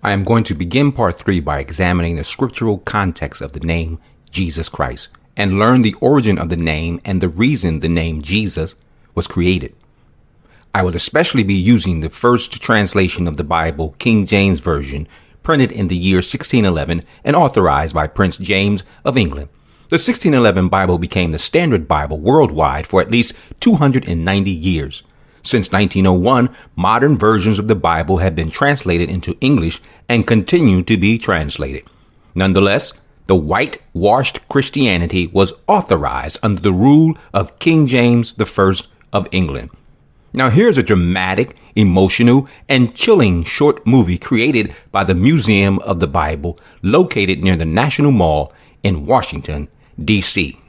I am going to begin part 3 by examining the scriptural context of the name Jesus Christ and learn the origin of the name and the reason the name Jesus was created. I will especially be using the first translation of the Bible, King James Version, printed in the year 1611 and authorized by Prince James of England. The 1611 Bible became the standard Bible worldwide for at least 290 years. Since 1901, modern versions of the Bible have been translated into English and continue to be translated. Nonetheless, the whitewashed Christianity was authorized under the rule of King James I of England. Now here's a dramatic, emotional, and chilling short movie created by the Museum of the Bible located near the National Mall in Washington, D.C.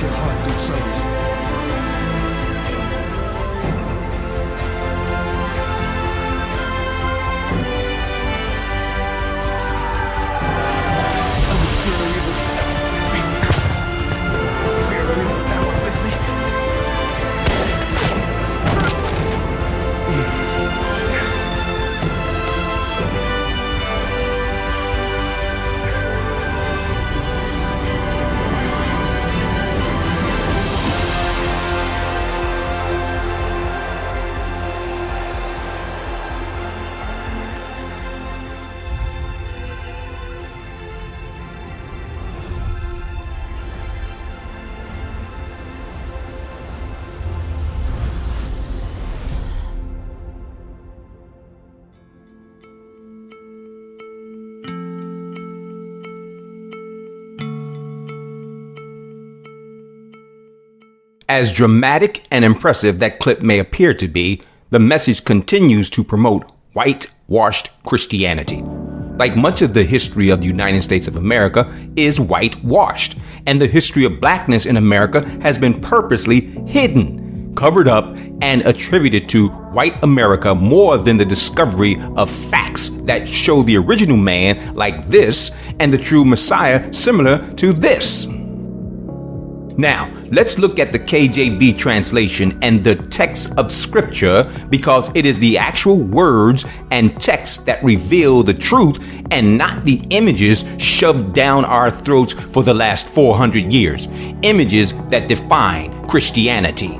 Your heart through troubles. As dramatic and impressive that clip may appear to be, the message continues to promote whitewashed Christianity. Like much of the history of the United States of America is whitewashed, and the history of blackness in America has been purposely hidden, covered up, and attributed to white America more than the discovery of facts that show the original man like this and the true Messiah similar to this. Now, let's look at the KJV translation and the text of scripture because it is the actual words and text that reveal the truth and not the images shoved down our throats for the last 400 years, images that define Christianity.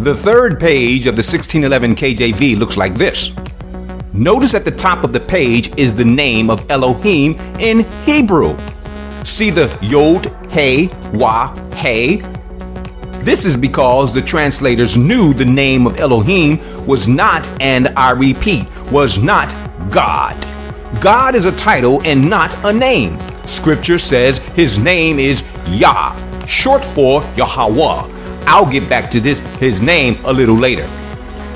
The third page of the 1611 KJV looks like this. Notice at the top of the page is the name of Elohim in Hebrew. See the Yod, He, Wah, He? This is because the translators knew the name of Elohim was not, and I repeat, was not God. God is a title and not a name. Scripture says his name is Yah, short for Yahweh. I'll get back to his name a little later.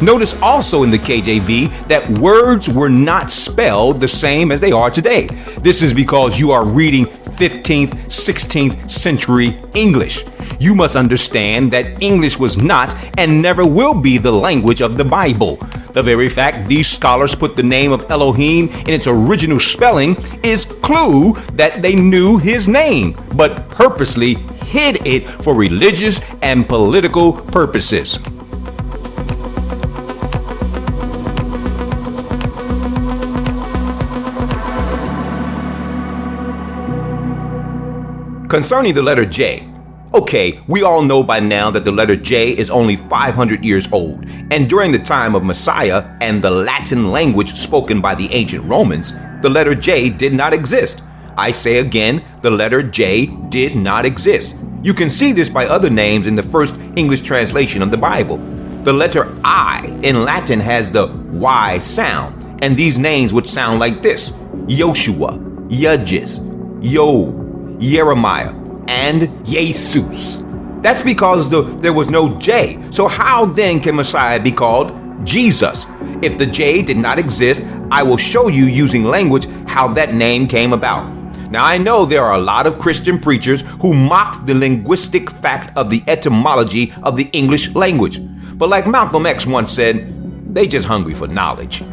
Notice also in the KJV that words were not spelled the same as they are today. This is because you are reading 15th, 16th century English. You must understand that English was not and never will be the language of the Bible. The very fact these scholars put the name of Elohim in its original spelling is clue that they knew his name, but purposely hid it for religious and political purposes. Concerning the letter J, okay, we all know by now that the letter J is only 500 years old, and during the time of Messiah and the Latin language spoken by the ancient Romans, the letter J did not exist. I say again, the letter J did not exist. You can see this by other names in the first English translation of the Bible. The letter I in Latin has the Y sound, and these names would sound like this: Joshua, Judges, Job, Jeremiah, and Jesus. That's because there was no J. So how then can Messiah be called Jesus? If the J did not exist, I will show you using language how that name came about. Now I know there are a lot of Christian preachers who mock the linguistic fact of the etymology of the English language. But like Malcolm X once said, they just hungry for knowledge.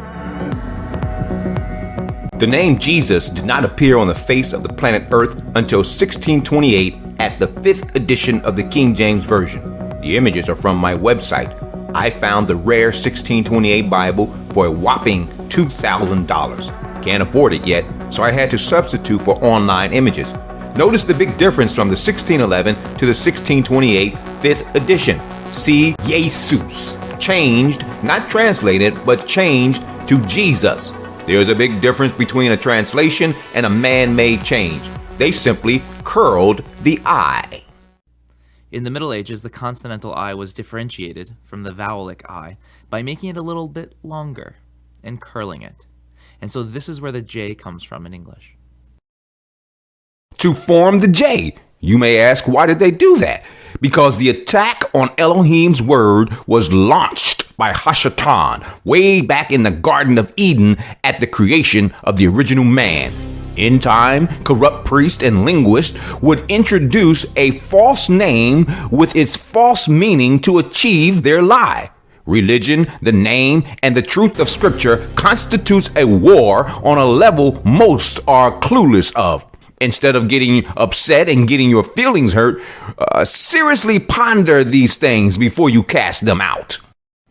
The name Jesus did not appear on the face of the planet Earth until 1628 at the 5th edition of the King James Version. The images are from my website. I found the rare 1628 Bible for a whopping $2,000. Can't afford it yet, so I had to substitute for online images. Notice the big difference from the 1611 to the 1628 5th edition. See Jesus, changed, not translated, but changed to Jesus. There's a big difference between a translation and a man-made change. They simply curled the I. In the Middle Ages, the consonantal I was differentiated from the vowelic I by making it a little bit longer and curling it. And so this is where the J comes from in English. To form the J. You may ask, why did they do that? Because the attack on Elohim's word was launched by Hashatan way back in the Garden of Eden at the creation of the original man. In time, corrupt priests and linguists would introduce a false name with its false meaning to achieve their lie. Religion, the name, and the truth of Scripture constitutes a war on a level most are clueless of. Instead of getting upset and getting your feelings hurt, seriously ponder these things before you cast them out.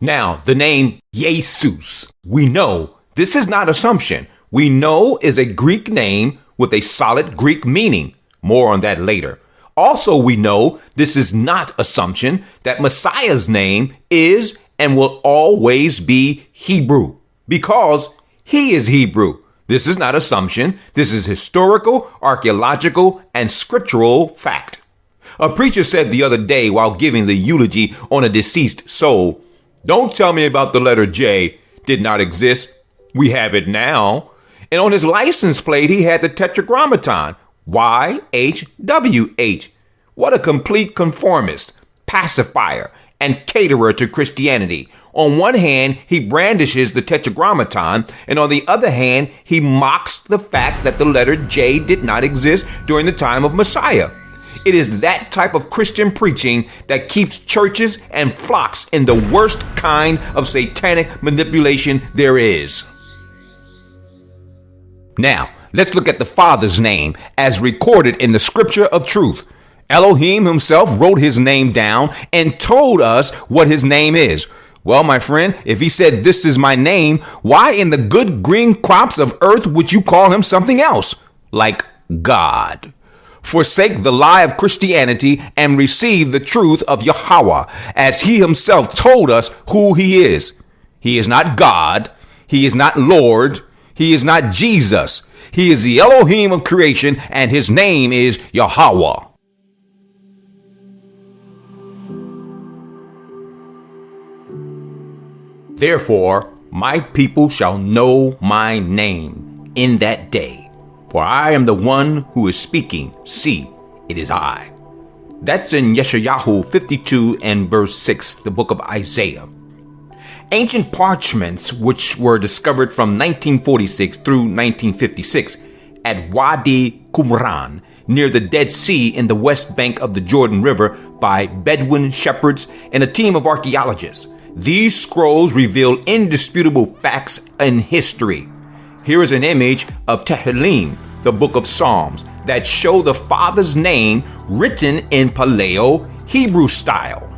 Now, the name Jesus, we know this is not assumption. We know is a Greek name with a solid Greek meaning. More on that later. Also, we know this is not assumption that Messiah's name is and will always be Hebrew because he is Hebrew. This is not assumption. This is historical, archaeological, and scriptural fact. A preacher said the other day while giving the eulogy on a deceased soul, "Don't tell me about the letter J. Did not exist. We have it now." And on his license plate, he had the tetragrammaton, YHWH. What a complete conformist, pacifier, and caterer to Christianity. On one hand, he brandishes the tetragrammaton, and on the other hand, he mocks the fact that the letter J did not exist during the time of Messiah. It is that type of Christian preaching that keeps churches and flocks in the worst kind of satanic manipulation there is. Now, let's look at the Father's name as recorded in the Scripture of Truth. Elohim himself wrote his name down and told us what his name is. Well, my friend, if he said, "This is my name," why in the good green crops of earth would you call him something else? Like God. forsake the lie of Christianity and receive the truth of Yahweh, as he himself told us who he is. He is not God. He is not Lord. He is not Jesus. He is the Elohim of creation, and his name is Yahweh. Therefore, my people shall know my name in that day. For I am the one who is speaking. See, it is I. That's in Yeshayahu 52 and verse 6, the book of Isaiah. Ancient parchments, which were discovered from 1946 through 1956 at Wadi Qumran, near the Dead Sea in the west bank of the Jordan River by Bedouin shepherds and a team of archaeologists. These scrolls reveal indisputable facts in history. Here is an image of Tehillim, the book of Psalms, that show the Father's name written in Paleo Hebrew style.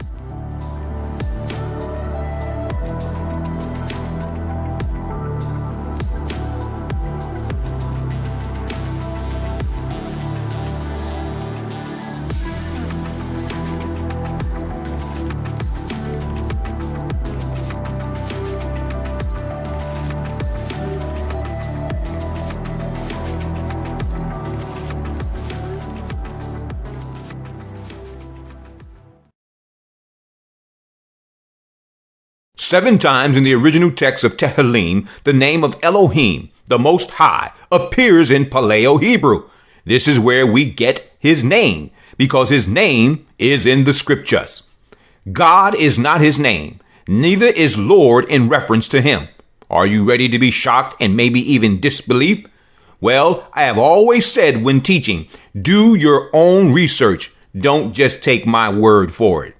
Seven times in the original text of Tehillim, the name of Elohim, the Most High, appears in Paleo Hebrew. This is where we get his name, because his name is in the scriptures. God is not his name, neither is Lord in reference to him. Are you ready to be shocked and maybe even disbelief? Well, I have always said when teaching, do your own research. Don't just take my word for it.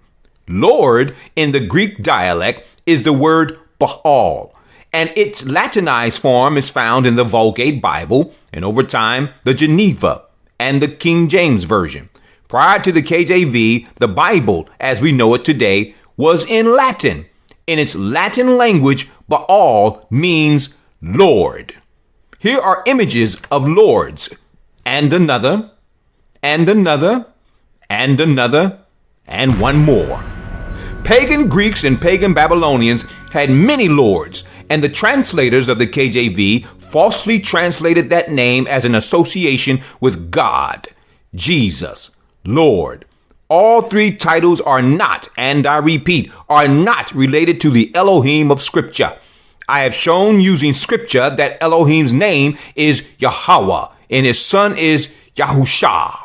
Lord, in the Greek dialect, is the word Baal, and its Latinized form is found in the Vulgate Bible, and over time, the Geneva and the King James Version. Prior to the KJV, the Bible, as we know it today, was in Latin. In its Latin language, Baal means Lord. Here are images of lords, and another, and another, and another, and one more. Pagan Greeks and pagan Babylonians had many lords, and the translators of the KJV falsely translated that name as an association with God, Jesus, Lord. All three titles are not, and I repeat, are not related to the Elohim of Scripture. I have shown using Scripture that Elohim's name is Yahweh, and his son is Yahusha.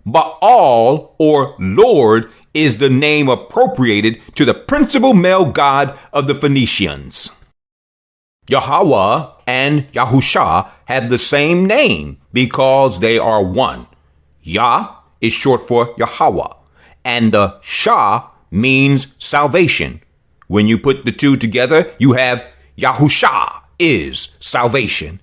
Baal, or Lord, is the name appropriated to the principal male god of the Phoenicians. Yahweh and Yahusha have the same name because they are one. Yah is short for Yahweh, and the Shah means salvation. When you put the two together, you have Yahusha is salvation.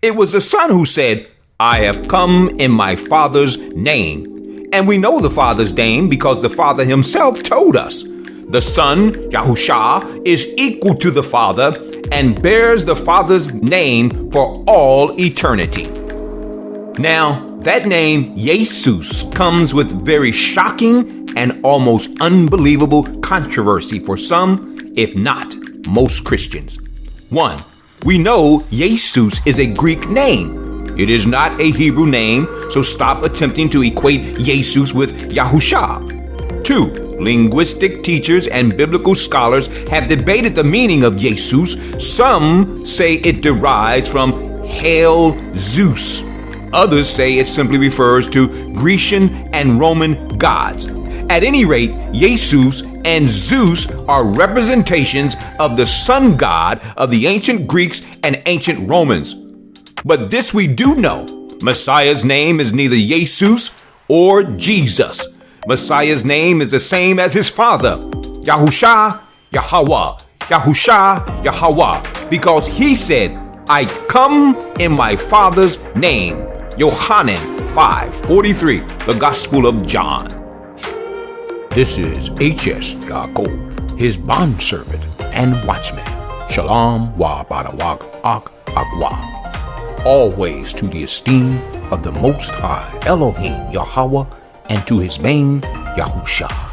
It was the Son who said, I have come in my Father's name. And we know the Father's name because the Father himself told us. The Son, Yahusha, is equal to the Father and bears the Father's name for all eternity. Now, that name, Jesus, comes with very shocking and almost unbelievable controversy for some, if not most Christians. 1. We know Jesus is a Greek name. It is not a Hebrew name, so stop attempting to equate Jesus with Yahusha. 2. Linguistic teachers and biblical scholars have debated the meaning of Jesus. Some say it derives from Hail Zeus. Others say it simply refers to Grecian and Roman gods. At any rate, Jesus and Zeus are representations of the sun god of the ancient Greeks and ancient Romans. But this we do know, Messiah's name is neither Jesus or Jesus. Messiah's name is the same as his father, Yahusha, Yahweh, Yahusha, Yahweh, because he said, I come in my Father's name. Yohanan 5:43, the Gospel of John. This is H.S. Yaakov, his bondservant and watchman. Shalom wa barawak ak agwa. always to the esteem of the Most High, Elohim, Yahweh, and to his name, Yahusha.